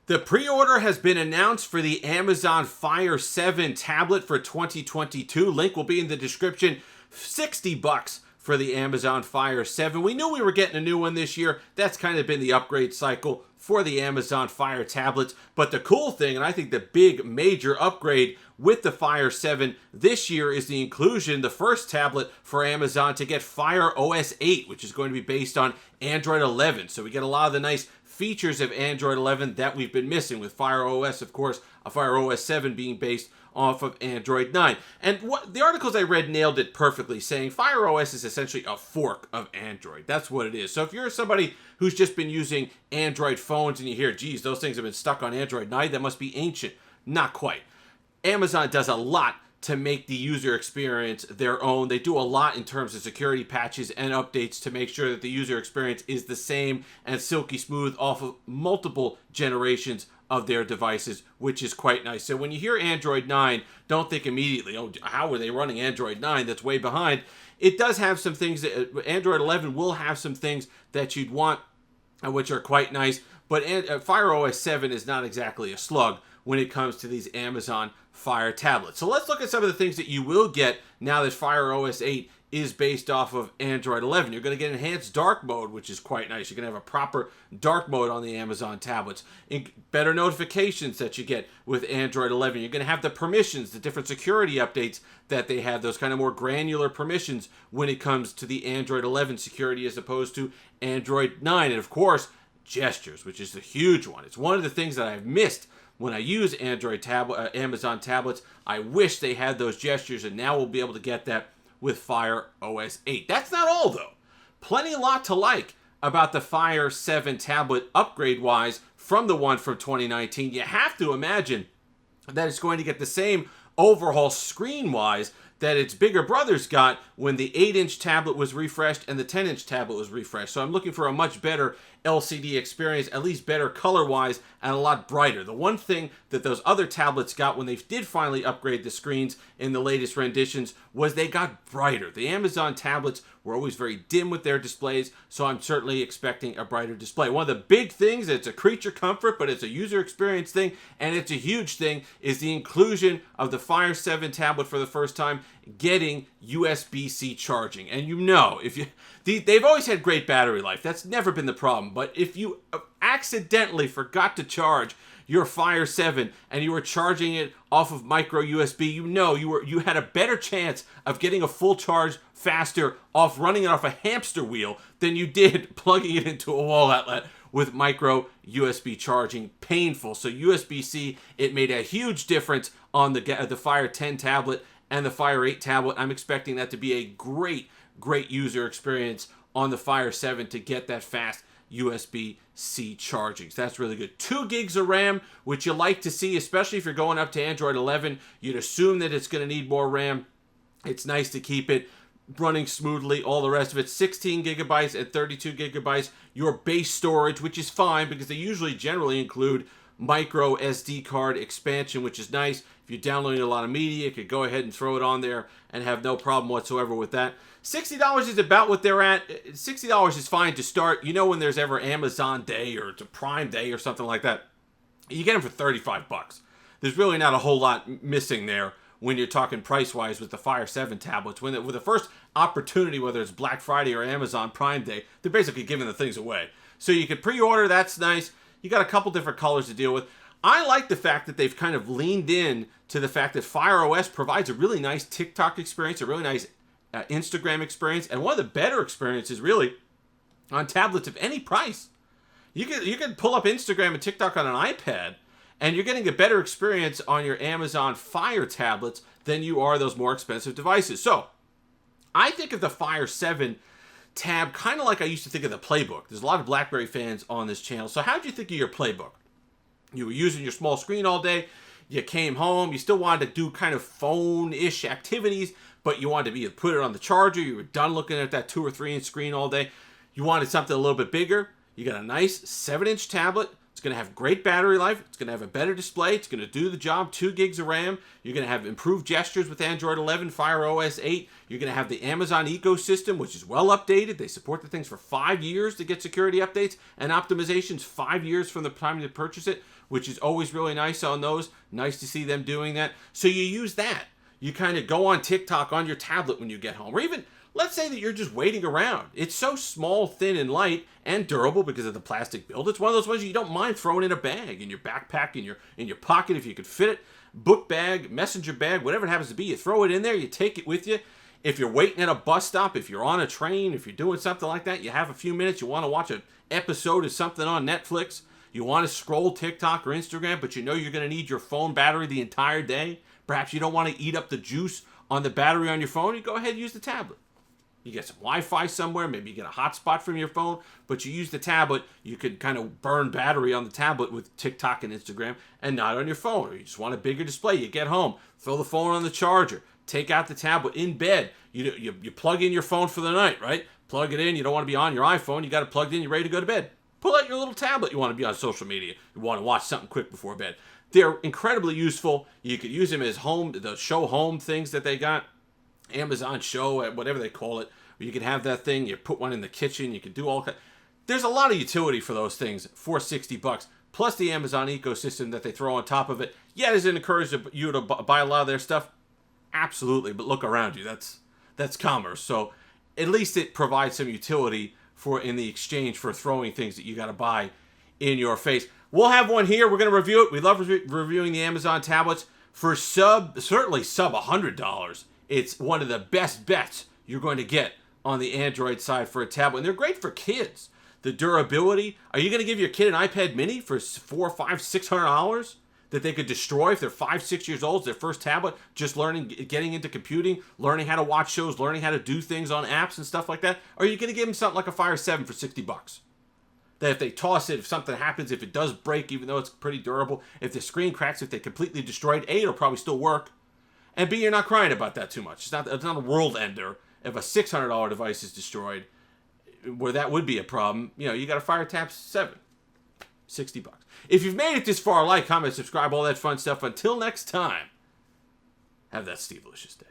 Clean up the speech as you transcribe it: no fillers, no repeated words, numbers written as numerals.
The pre-order has been announced for the Amazon Fire 7 tablet for 2022. Link will be in the description. $60 for the Amazon Fire 7. We knew we were getting a new one this year. That's kind of been the upgrade cycle for the Amazon Fire tablets. But the cool thing, and I think the big major upgrade with the Fire 7 this year, is the inclusion, the first tablet for Amazon to get Fire OS 8, which is going to be based on Android 11. So we get a lot of the nice features of Android 11 that we've been missing, with Fire OS, of course, Fire OS 7 being based off of Android 9. And what the articles I read nailed it perfectly, saying Fire OS is essentially a fork of Android. That's what it is. So if you're somebody who's just been using Android phones and you hear, geez, those things have been stuck on Android 9, that must be ancient. Not quite. Amazon does a lot to make the user experience their own. They do a lot in terms of security patches and updates to make sure that the user experience is the same and silky smooth off of multiple generations of their devices, which is quite nice. So when you hear Android 9, don't think immediately, oh, how are they running Android 9? That's way behind. It does have some things that Android 11 will have some things that you'd want, which are quite nice. But Fire OS 7 is not exactly a slug when it comes to these Amazon Fire tablets. So let's look at some of the things that you will get now that Fire OS 8 is based off of Android 11. You're going to get enhanced dark mode, which is quite nice. You're going to have a proper dark mode on the Amazon tablets. Better notifications that you get with Android 11. You're going to have the permissions, the different security updates that they have, those kind of more granular permissions when it comes to the Android 11 security as opposed to Android 9. And of course, gestures, which is a huge one. It's one of the things that I've missed when I use Amazon tablets. I wish they had those gestures, and now we'll be able to get that with Fire OS 8. That's not all, though. Plenty a lot to like about the Fire 7 tablet upgrade-wise from the one from 2019. You have to imagine that it's going to get the same overhaul screen-wise that its bigger brothers got when the 8-inch tablet was refreshed and the 10-inch tablet was refreshed. So I'm looking for a much better LCD experience, at least better color-wise, and a lot brighter. The one thing that those other tablets got when they did finally upgrade the screens in the latest renditions was they got brighter. The Amazon tablets were always very dim with their displays, so I'm certainly expecting a brighter display. One of the big things, it's a creature comfort, but it's a user experience thing, and it's a huge thing, is the inclusion of the Fire 7 tablet for the first time getting USB-C charging. And you know, they've always had great battery life. That's never been the problem. But if you accidentally forgot to charge your Fire 7 and you were charging it off of micro USB, you had a better chance of getting a full charge faster off running it off a hamster wheel than you did plugging it into a wall outlet with micro USB charging. Painful. So USB-C, it made a huge difference on the Fire 10 tablet and the Fire 8 tablet. I'm expecting that to be a great user experience on the Fire 7 to get that fast USB-C charging. So that's really good. 2 gigs of RAM, which you like to see, especially if you're going up to Android 11. You'd assume that it's going to need more RAM. It's nice to keep it running smoothly. All the rest of it, 16 gigabytes and 32 gigabytes. Your base storage, which is fine because they usually generally include micro SD card expansion, which is nice. If you're downloading a lot of media, you could go ahead and throw it on there and have no problem whatsoever with that. $60 is about what they're at. $60 is fine to start. You know, when there's ever Amazon Day or it's a Prime Day or something like that, you get them for $35. There's really not a whole lot missing there when you're talking price-wise with the Fire 7 tablets. With the first opportunity, whether it's Black Friday or Amazon Prime Day, they're basically giving the things away. So you can pre-order. That's nice. You got a couple different colors to deal with. I like the fact that they've kind of leaned in to the fact that Fire OS provides a really nice TikTok experience, a really nice Instagram experience, and one of the better experiences really on tablets of any price. You can pull up Instagram and TikTok on an iPad, and you're getting a better experience on your Amazon Fire tablets than you are those more expensive devices. So I think of the Fire 7 tab kind of like I used to think of the Playbook. There's a lot of BlackBerry fans on this channel. So how did you think of your Playbook? You were using your small screen all day. You came home. You still wanted to do kind of phone-ish activities, but you wanted to put it on the charger. You were done looking at that 2 or 3 inch screen all day. You wanted something a little bit bigger. You got a nice 7-inch tablet. It's going to have great battery life. It's going to have a better display. It's going to do the job. 2 gigs of RAM. You're going to have improved gestures with Android 11, Fire OS 8. You're going to have the Amazon ecosystem, which is well updated. They support the things for 5 years to get security updates and optimizations, 5 years from the time you purchase it. which is always really nice on those. Nice to see them doing that. So you use that. You kind of go on TikTok on your tablet when you get home. Or even, let's say that you're just waiting around. It's so small, thin, and light, and durable because of the plastic build. It's one of those ones you don't mind throwing in a bag, in your backpack, in your pocket if you could fit it. Book bag, messenger bag, whatever it happens to be. You throw it in there, you take it with you. If you're waiting at a bus stop, if you're on a train, if you're doing something like that, you have a few minutes, you want to watch an episode of something on Netflix, you want to scroll TikTok or Instagram, but you know you're going to need your phone battery the entire day. Perhaps you don't want to eat up the juice on the battery on your phone. You go ahead and use the tablet. You get some Wi-Fi somewhere, maybe you get a hotspot from your phone, but you use the tablet. You could kind of burn battery on the tablet with TikTok and Instagram and not on your phone. Or you just want a bigger display. You get home, throw the phone on the charger, take out the tablet in bed. You plug in your phone for the night, right? Plug it in. You don't want to be on your iPhone. You got it plugged in. You're ready to go to bed. Pull out your little tablet. You want to be on social media. You want to watch something quick before bed. They're incredibly useful. You could use them as the show home things that they got. Amazon Show, whatever they call it. You can have that thing. You put one in the kitchen. You can do all that. There's a lot of utility for those things for $60. Plus the Amazon ecosystem that they throw on top of it. Yeah, does it encourage you to buy a lot of their stuff? Absolutely. But look around you. That's commerce. So at least it provides some utility in the exchange for throwing things that you got to buy in your face. We'll have one here. We're going to review it. We love reviewing the Amazon tablets for certainly sub $100. It's one of the best bets you're going to get on the Android side for a tablet. And they're great for kids. The durability. Are you going to give your kid an iPad mini for $400, $500, $600 that they could destroy if they're 5, 6 years old? It's their first tablet, just getting into computing, learning how to watch shows, learning how to do things on apps and stuff like that? Or are you going to give them something like a Fire 7 for $60? That if they toss it, if something happens, if it does break, even though it's pretty durable, if the screen cracks, if they completely destroy it, A, it'll probably still work. And B, you're not crying about that too much. It's not a world ender if a $600 device is destroyed, where that would be a problem. You know, you got a Fire Tab 7, $60. If you've made it this far, like, comment, subscribe, all that fun stuff. Until next time, have that Steve-licious day.